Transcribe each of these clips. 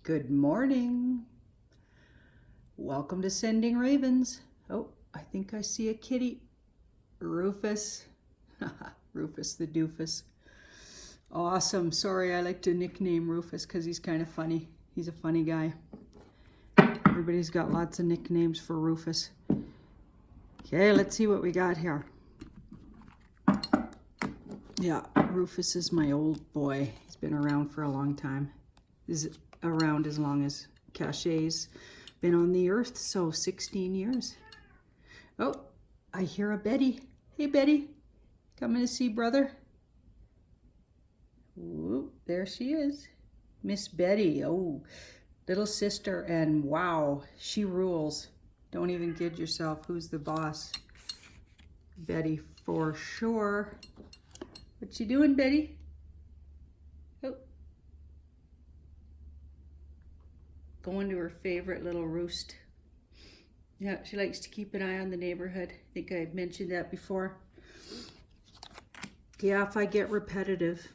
Good morning. Welcome to Sending Ravens. Oh, I think I see a kitty. Rufus. Rufus the doofus. Awesome. Sorry, I like to nickname Rufus because he's kind of funny. He's a funny guy. Everybody's got lots of nicknames for Rufus. Okay, let's see what we got here. Yeah, Rufus is my old boy. He's been around for a long time. He's around as long as Cachet's been on the earth, so 16 years. Oh, I hear a Betty. Hey, Betty. Coming to see brother? Whoop, there she is. Miss Betty. Oh, little sister, and wow, she rules. Don't even kid yourself. Who's the boss? Betty for sure. What you doing, Betty? Oh. Going to her favorite little roost. Yeah, she likes to keep an eye on the neighborhood. I think I mentioned that before. Yeah, if I get repetitive.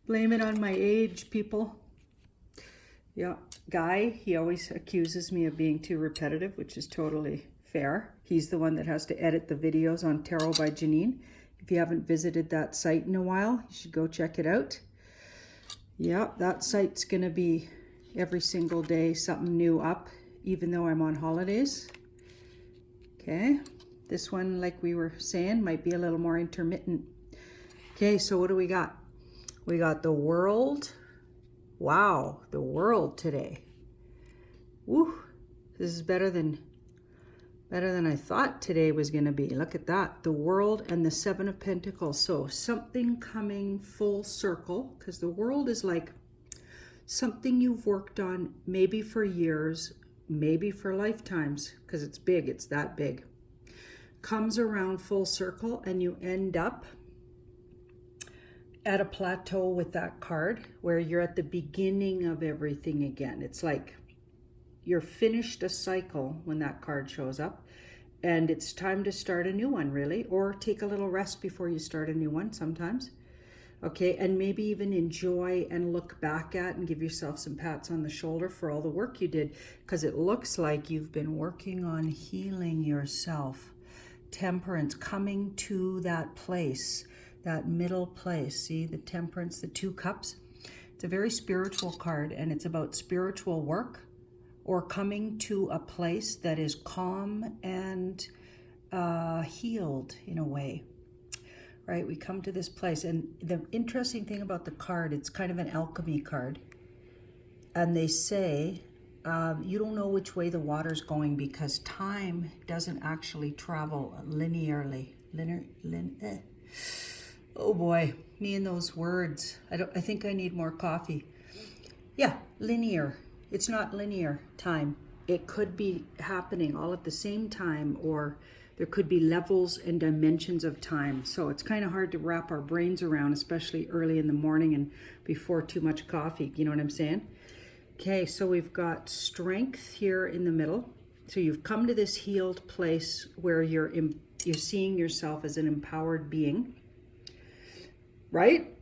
Blame it on my age, people. Yeah, Guy, he always accuses me of being too repetitive, which is totally fair. He's the one that has to edit the videos on Tarot by Janine. If you haven't visited that site in a while, you should go check it out. Yeah, that site's gonna be every single day something new up, even though I'm on holidays. Okay, this one, like we were saying, might be a little more intermittent. Okay, so what do we got? We got the world. Wow, the world today. Woo, this is better than I thought today was going to be. Look at that, the world and the Seven of Pentacles. So something coming full circle, because the world is like something you've worked on maybe for years, maybe for lifetimes, because it's big, it's that big. Comes around full circle and you end up at a plateau with that card where you're at the beginning of everything again. It's like you're finished a cycle when that card shows up and it's time to start a new one, really, or take a little rest before you start a new one sometimes. Okay, and maybe even enjoy and look back at and give yourself some pats on the shoulder for all the work you did, because it looks like you've been working on healing yourself. Temperance, coming to that place, that middle place. See the Temperance, the two cups? It's a very spiritual card, and it's about spiritual work or coming to a place that is calm and healed in a way. Right, we come to this place, and the interesting thing about the card, it's kind of an alchemy card. And they say, you don't know which way the water's going because time doesn't actually travel linearly. Oh boy, me and those words. I think I need more coffee. Yeah, linear. It's not linear time. It could be happening all at the same time, or there could be levels and dimensions of time. So it's kind of hard to wrap our brains around, especially early in the morning and before too much coffee. You know what I'm saying? Okay, so we've got strength here in the middle. So you've come to this healed place where you're seeing yourself as an empowered being. Right?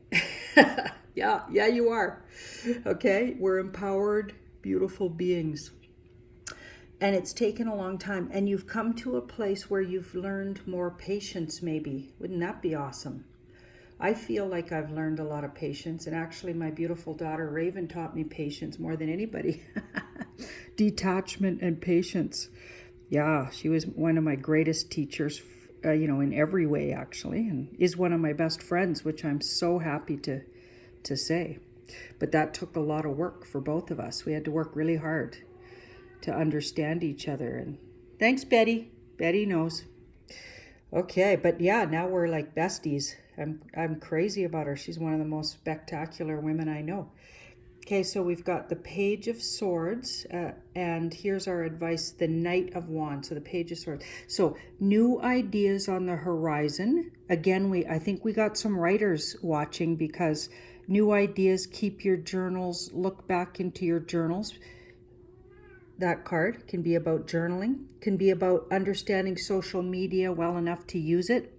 Yeah, you are. Okay, we're empowered, beautiful beings. And it's taken a long time, and you've come to a place where you've learned more patience, maybe. Wouldn't that be awesome? I feel like I've learned a lot of patience, and actually my beautiful daughter Raven taught me patience more than anybody. Detachment and patience. Yeah, she was one of my greatest teachers, in every way, actually, and is one of my best friends, which I'm so happy to say. But that took a lot of work for both of us. We had to work really hard to understand each other. And thanks, Betty. Betty knows. Okay, but yeah, now we're like besties. I'm crazy about her. She's one of the most spectacular women I know. Okay, so we've got the Page of Swords, and here's our advice, the Knight of Wands, so the Page of Swords. So new ideas on the horizon. Again, I think we got some writers watching, because new ideas, keep your journals, look back into your journals. That card can be about journaling, can be about understanding social media well enough to use it.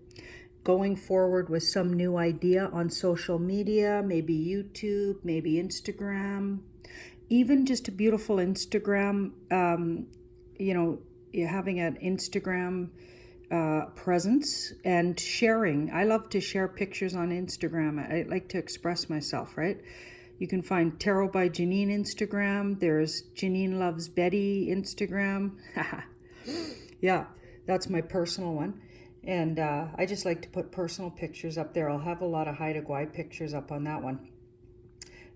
going forward with some new idea on social media, maybe YouTube, maybe Instagram, even just a beautiful Instagram, you're having an Instagram presence and sharing. I love to share pictures on Instagram. I like to express myself, right? You can find Tarot by Janine Instagram. There's Janine Loves Betty Instagram. Yeah, that's my personal one. And I just like to put personal pictures up there. I'll have a lot of Haida Gwaii pictures up on that one.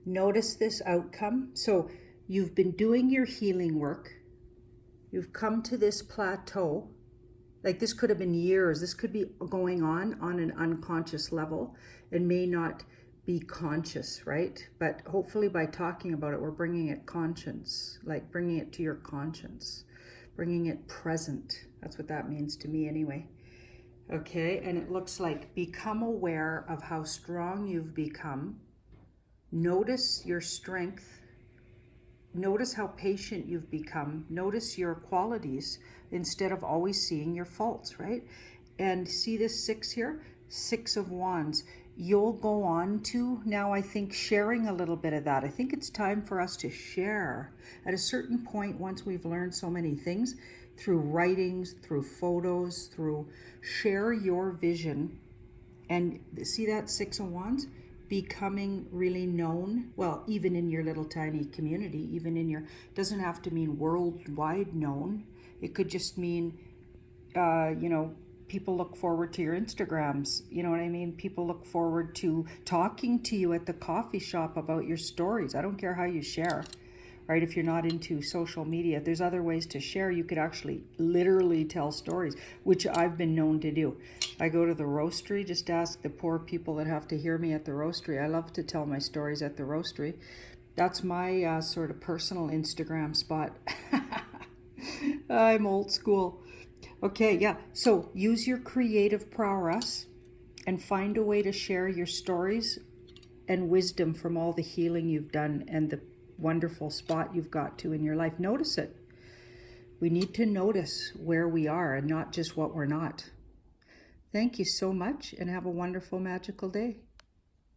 Notice this outcome. So you've been doing your healing work. You've come to this plateau. Like this could have been years. This could be going on an unconscious level and may not be conscious, right? But hopefully by talking about it, we're bringing it conscience, like bringing it to your conscience, bringing it present. That's what that means to me anyway. Okay, and it looks like become aware of how strong you've become. Notice your strength. Notice how patient you've become. Notice your qualities instead of always seeing your faults, right? And see this 6 here? 6 of Wands. You'll go on to now, I think, sharing a little bit of that. I think it's time for us to share. At a certain point, once we've learned so many things, through writings, through photos, share your vision. And see that 6 of Wands? Becoming really known, well, even in your little tiny community, even in your, doesn't have to mean worldwide known. It could just mean, people look forward to your Instagrams. You know what I mean? People look forward to talking to you at the coffee shop about your stories. I don't care how you share, right? If you're not into social media, there's other ways to share. You could actually literally tell stories, which I've been known to do. I go to the roastery, just ask the poor people that have to hear me at the roastery. I love to tell my stories at the roastery. That's my sort of personal Instagram spot. I'm old school. Okay, yeah. So use your creative prowess and find a way to share your stories and wisdom from all the healing you've done and the wonderful spot you've got to in your life. Notice it. We need to notice where we are and not just what we're not. Thank you so much and have a wonderful, magical day.